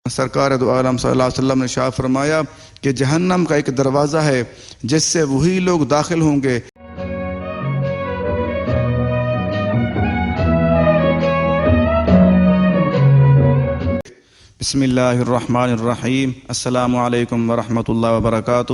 سرکار دو عالم صلی اللہ علیہ وسلم نے ارشاد فرمایا کہ جہنم کا ایک دروازہ ہے جس سے وہی لوگ داخل ہوں گے۔ بسم اللہ الرحمن الرحیم۔ السلام علیکم ورحمۃ اللہ وبرکاتہ۔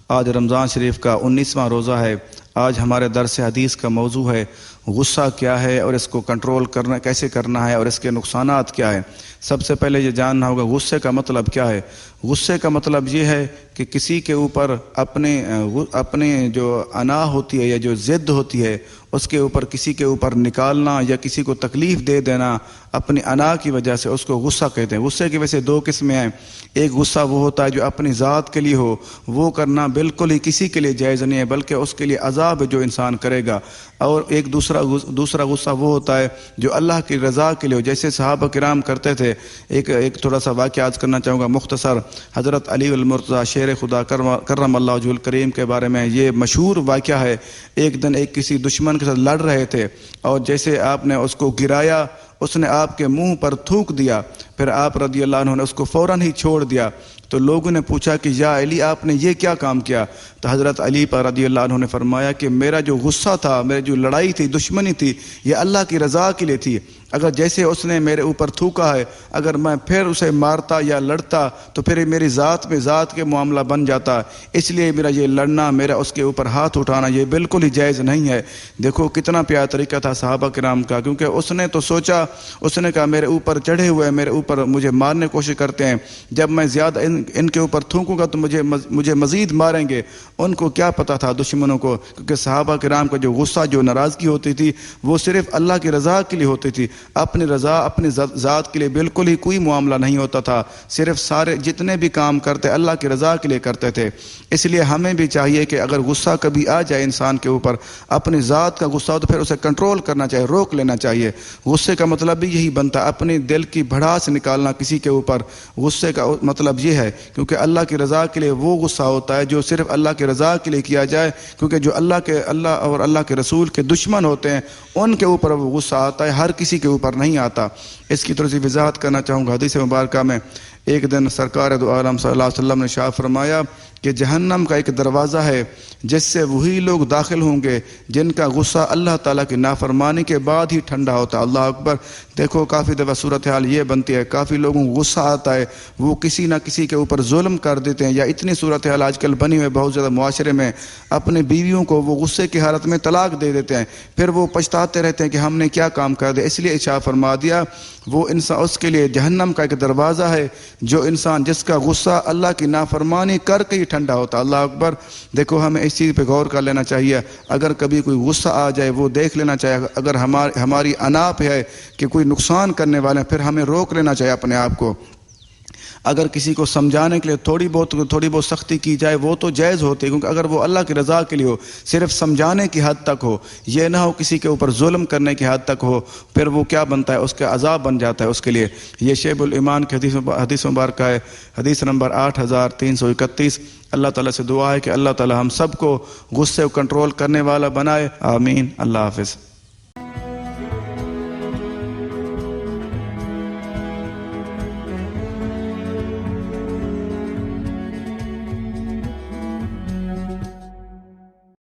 آج رمضان شریف کا 19واں روزہ ہے۔ آج ہمارے درس حدیث کا موضوع ہے غصہ کیا ہے اور اس کو کنٹرول کرنا کیسے کرنا ہے اور اس کے نقصانات کیا ہیں۔ سب سے پہلے یہ جاننا ہوگا غصے کا مطلب کیا ہے۔ غصے کا مطلب یہ ہے کہ کسی کے اوپر اپنے جو انا ہوتی ہے یا جو ضد ہوتی ہے اس کے اوپر کسی کے اوپر نکالنا یا کسی کو تکلیف دے دینا اپنی انا کی وجہ سے، اس کو غصہ کہتے ہیں۔ غصے کی ویسے دو قسمیں ہیں۔ ایک غصہ وہ ہوتا ہے جو اپنی ذات کے لیے ہو، وہ کرنا بالکل ہی کسی کے لیے جائز نہیں ہے بلکہ اس کے لیے عذاب ہے جو انسان کرے گا۔ اور ایک دوسرا غصہ وہ ہوتا ہے جو اللہ کی رضا کے لیے ہو، جیسے صحابہ کرام کرتے تھے۔ ایک تھوڑا سا واقعہ عرض کرنا چاہوں گا مختصر۔ حضرت علی المرتضیٰ شیر خدا کرم اللہ وجہہ الکریم کے بارے میں یہ مشہور واقعہ ہے۔ ایک دن ایک کسی دشمن کے ساتھ لڑ رہے تھے اور جیسے آپ نے اس کو گرایا، اس نے آپ کے منہ پر تھوک دیا، پھر آپ رضی اللہ عنہ نے اس کو فوراً ہی چھوڑ دیا۔ تو لوگوں نے پوچھا کہ یا علی آپ نے یہ کیا کام کیا؟ تو حضرت علی پر رضی اللہ عنہ نے فرمایا کہ میرا جو غصہ تھا، میری جو لڑائی تھی، دشمنی تھی، یہ اللہ کی رضا کے لیے تھی۔ اگر جیسے اس نے میرے اوپر تھوکا ہے، اگر میں پھر اسے مارتا یا لڑتا تو پھر میری ذات کے معاملہ بن جاتا، اس لیے میرا یہ لڑنا، میرا اس کے اوپر ہاتھ اٹھانا یہ بالکل ہی جائز نہیں ہے۔ دیکھو کتنا پیارا طریقہ تھا صحابہ کرام کا، کیونکہ اس نے تو سوچا، اس نے کہا میرے اوپر چڑھے ہوئے، میرے اوپر مجھے مارنے کی کوشش کرتے ہیں، جب میں زیادہ ان کے اوپر تھوکوں گا تو مجھے مزید ماریں گے۔ ان کو کیا پتہ تھا دشمنوں کو، کیونکہ صحابہ کرام کا جو غصہ، جو ناراضگی ہوتی تھی وہ صرف اللہ کی رضا کے لیے ہوتی تھی، اپنی رضا، اپنی ذات کے لیے بالکل ہی کوئی معاملہ نہیں ہوتا تھا۔ صرف سارے جتنے بھی کام کرتے اللہ کی رضا کے لیے کرتے تھے۔ اس لیے ہمیں بھی چاہیے کہ اگر غصہ کبھی آ جائے انسان کے اوپر، اپنی ذات کا غصہ ہو تو پھر اسے کنٹرول کرنا چاہیے، روک لینا چاہیے۔ غصے کا مطلب بھی یہی بنتا ہے، اپنے دل کی بھڑاس نکالنا کسی کے اوپر۔ غصے کا مطلب یہ ہے، کیونکہ اللہ کی رضا کے لیے وہ غصہ ہوتا ہے جو صرف اللہ کی رضا کے لیے کیا جائے، کیونکہ جو اللہ اور اللہ کے رسول کے دشمن ہوتے ہیں ان کے اوپر وہ غصہ آتا ہے، ہر کسی کے اوپر نہیں آتا۔ اس کی تھوڑی سی وضاحت کرنا چاہوں گا۔ حدیث مبارکہ میں ایک دن سرکار دو عالم صلی اللہ علیہ وسلم نے ارشاد فرمایا کہ جہنم کا ایک دروازہ ہے جس سے وہی لوگ داخل ہوں گے جن کا غصہ اللہ تعالیٰ کی نافرمانی کے بعد ہی ٹھنڈا ہوتا ہے۔ اللہ اکبر۔ دیکھو کافی دفعہ صورتحال یہ بنتی ہے، کافی لوگوں کو غصہ آتا ہے، وہ کسی نہ کسی کے اوپر ظلم کر دیتے ہیں، یا اتنی صورتحال آج کل بنی ہوئی بہت زیادہ معاشرے میں، اپنے بیویوں کو وہ غصے کی حالت میں طلاق دے دیتے ہیں، پھر وہ پچھتاتے رہتے ہیں کہ ہم نے کیا کام کر دیا۔ اس لیے ارشاد فرما دیا وہ انسان، اس کے لیے جہنم کا ایک دروازہ ہے جو انسان جس کا غصہ اللہ کی نافرمانی کر کے ہی ٹھنڈا ہوتا۔ اللہ اکبر۔ دیکھو ہمیں اس چیز پہ غور کر لینا چاہیے، اگر کبھی کوئی غصہ آ جائے وہ دیکھ لینا چاہیے، اگر ہماری انا پہ ہے کہ کوئی نقصان کرنے والے ہیں پھر ہمیں روک لینا چاہیے اپنے آپ کو۔ اگر کسی کو سمجھانے کے لیے تھوڑی بہت سختی کی جائے وہ تو جائز ہوتی ہے، کیونکہ اگر وہ اللہ کی رضا کے لیے ہو، صرف سمجھانے کی حد تک ہو، یہ نہ ہو کسی کے اوپر ظلم کرنے کی حد تک ہو، پھر وہ کیا بنتا ہے، اس کا عذاب بن جاتا ہے اس کے لیے۔ یہ شیب الایمان کی حدیث مبارکہ ہے، حدیث نمبر 8331۔ اللہ تعالیٰ سے دعا ہے کہ اللہ تعالیٰ ہم سب کو غصے کو کنٹرول کرنے والا بنائے، آمین۔ اللہ حافظ۔